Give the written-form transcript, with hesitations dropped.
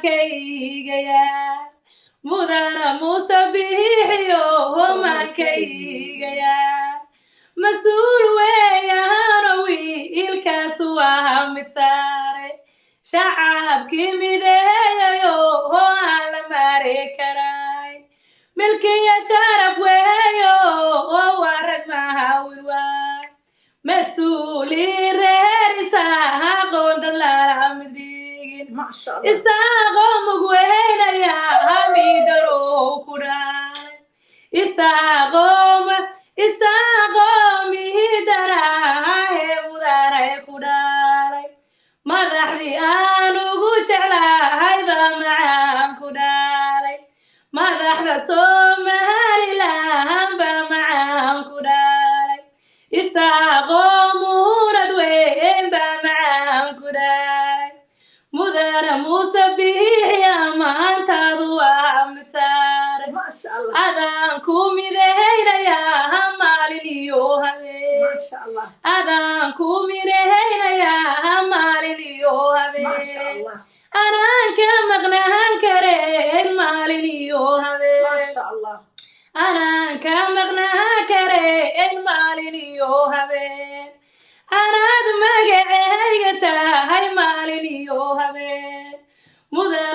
كيجيا مدنا مصبيحيو هما كيجيا مسؤول وياهروي الكاسوها متساري شعب كمدايا يو على ماريكراي ملكي يا شرف ويايو وورق معاول واي مسؤولي ريرسا قود الله مدين ما شاء الله إساقوم وينا يا حميدرو كراي إساقوم إدراي مداري كراي madaxdii aan ugu jeclahay baa macaan ku dhalay madaxda Somaliland baa macaan ku dhalay isaaqoo muunad weyn baa macaan ku dhalay mudana muuse biixi maantaadu waa mid saaran ما شاء الله adaan ku midaynayaa maalin iyo habeen ما شاء الله adaan ku midaynayaa maalin iyo ما شاء habeen الله anaan ka maqnaan kareen maalin iyo ما habeen شاء الله anaan ka maqnaan kareen maalin iyo habeen anaad magacayga tahay maalin iyo habeen mudan